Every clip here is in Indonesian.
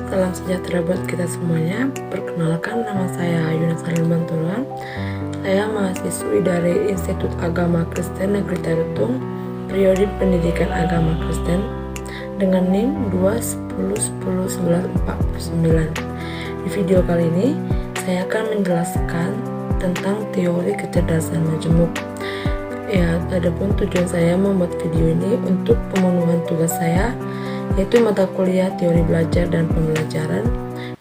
Salam sejahtera buat kita semuanya. Perkenalkan, nama saya Yuna Salim Bantulan. Saya mahasiswi dari Institut Agama Kristen Negeri Tarutung, periode pendidikan agama Kristen, dengan NIM 210101949. Di video kali ini, saya akan menjelaskan tentang teori kecerdasan majemuk. Ya, adapun tujuan saya membuat video ini untuk pemenuhan tugas saya, yaitu mata kuliah teori belajar dan pembelajaran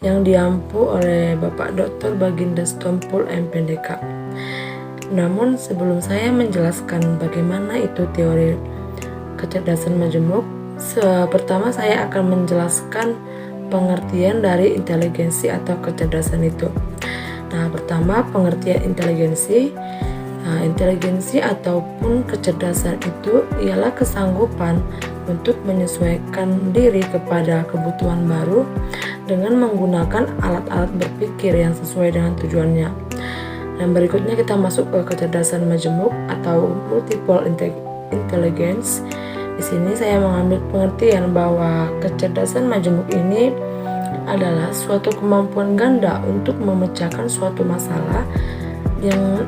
yang diampu oleh Bapak Dr. Baginda Stompul MPDK. Namun sebelum saya menjelaskan bagaimana itu teori kecerdasan majemuk, pertama saya akan menjelaskan pengertian dari inteligensi atau kecerdasan itu. Nah, pertama pengertian inteligensi. Inteligensi ataupun kecerdasan itu ialah kesanggupan untuk menyesuaikan diri kepada kebutuhan baru dengan menggunakan alat-alat berpikir yang sesuai dengan tujuannya. Dan berikutnya kita masuk ke kecerdasan majemuk atau multiple intelligence. Di sini saya mengambil pengertian bahwa kecerdasan majemuk ini adalah suatu kemampuan ganda untuk memecahkan suatu masalah yang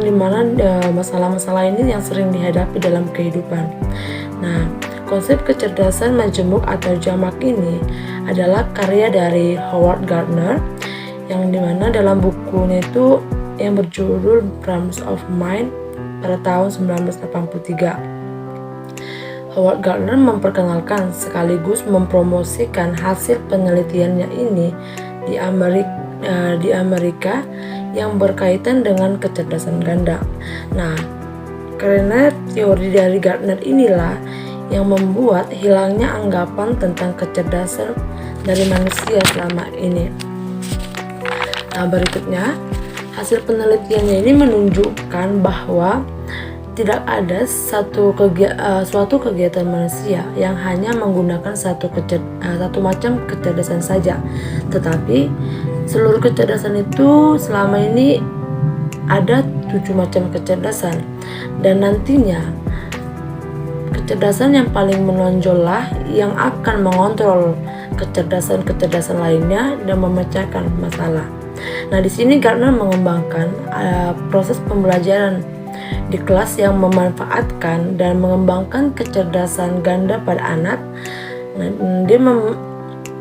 dimana masalah-masalah ini yang sering dihadapi dalam kehidupan. Nah, konsep kecerdasan majemuk atau jamak ini adalah karya dari Howard Gardner, yang dimana dalam bukunya itu yang berjudul Frames of Mind pada tahun 1983. Howard Gardner memperkenalkan sekaligus mempromosikan hasil penelitiannya ini di Amerika yang berkaitan dengan kecerdasan ganda. Nah, karena teori dari Gardner inilah yang membuat hilangnya anggapan tentang kecerdasan dari manusia selama ini. Nah, berikutnya hasil penelitiannya ini menunjukkan bahwa tidak ada suatu kegiatan manusia yang hanya menggunakan satu macam kecerdasan saja, tetapi seluruh kecerdasan itu selama ini ada 7 macam kecerdasan, dan nantinya kecerdasan yang paling menonjollah yang akan mengontrol kecerdasan lainnya dan memecahkan masalah. Nah, di sini Gardner mengembangkan proses pembelajaran di kelas yang memanfaatkan dan mengembangkan kecerdasan ganda pada anak. Nah,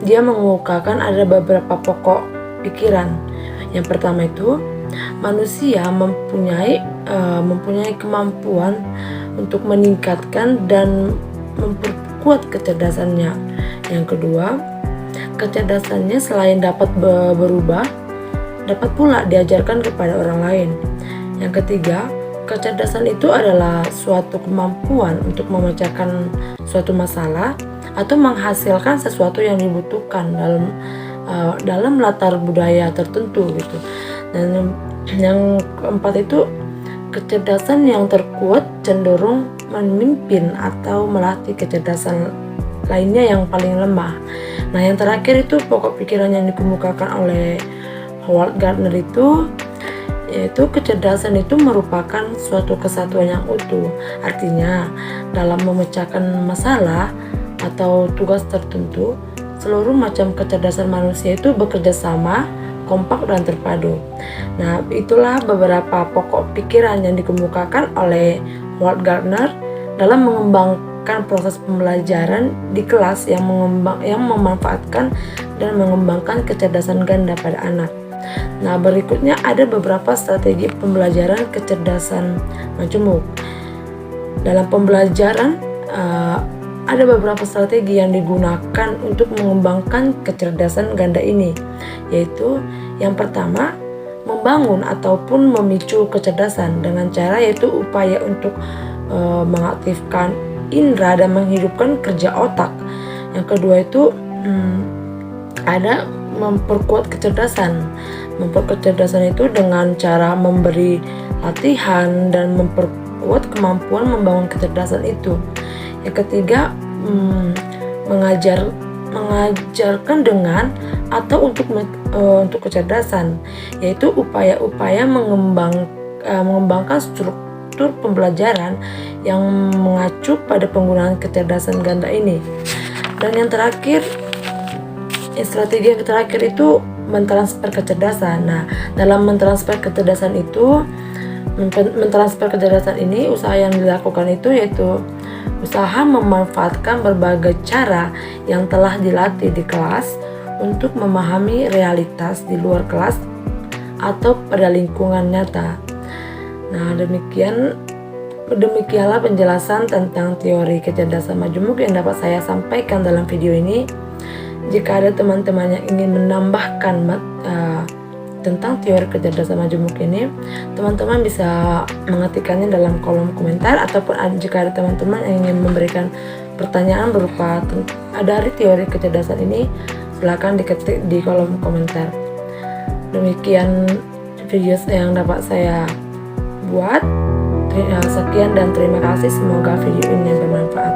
dia mengemukakan ada beberapa pokok pikiran. Yang pertama itu manusia mempunyai kemampuan untuk meningkatkan dan memperkuat kecerdasannya. Yang kedua, kecerdasannya selain dapat berubah, dapat pula diajarkan kepada orang lain. Yang ketiga, kecerdasan itu adalah suatu kemampuan untuk memecahkan suatu masalah atau menghasilkan sesuatu yang dibutuhkan dalam latar budaya tertentu gitu. Dan yang keempat itu kecerdasan yang terkuat cenderung memimpin atau melatih kecerdasan lainnya yang paling lemah. Nah, yang terakhir itu pokok pikiran yang dikemukakan oleh Howard Gardner itu yaitu kecerdasan itu merupakan suatu kesatuan yang utuh. Artinya, dalam memecahkan masalah atau tugas tertentu, seluruh macam kecerdasan manusia itu bekerja sama, kompak dan terpadu. Nah, itulah beberapa pokok pikiran yang dikemukakan oleh Howard Gardner dalam mengembangkan proses pembelajaran di kelas yang memanfaatkan dan mengembangkan kecerdasan ganda pada anak. Nah, berikutnya ada beberapa strategi pembelajaran kecerdasan majemuk. Dalam pembelajaran ada beberapa strategi yang digunakan untuk mengembangkan kecerdasan ganda ini, yaitu yang pertama, membangun ataupun memicu kecerdasan dengan cara yaitu upaya untuk mengaktifkan indera dan menghidupkan kerja otak. Yang kedua itu ada memperkuat kecerdasan. Memperkuat kecerdasan itu dengan cara memberi latihan dan memperkuat kemampuan membangun kecerdasan itu. Yang ketiga, mengajarkan dengan atau untuk kecerdasan, yaitu upaya-upaya mengembangkan struktur pembelajaran yang mengacu pada penggunaan kecerdasan ganda ini. Dan yang terakhir strategi yang terakhir itu mentransfer kecerdasan. Nah, dalam mentransfer kecerdasan ini usaha yang dilakukan itu yaitu usaha memanfaatkan berbagai cara yang telah dilatih di kelas untuk memahami realitas di luar kelas atau pada lingkungan nyata. Nah, demikianlah penjelasan tentang teori kecerdasan majemuk yang dapat saya sampaikan dalam video ini. Jika ada teman-teman yang ingin menambahkan tentang teori kecerdasan majemuk ini, teman-teman bisa mengetikkannya dalam kolom komentar, ataupun jika ada teman-teman yang ingin memberikan pertanyaan berupa dari teori kecerdasan ini, silakan diketik di kolom komentar. Demikian video yang dapat saya buat. Sekian dan terima kasih, semoga video ini bermanfaat.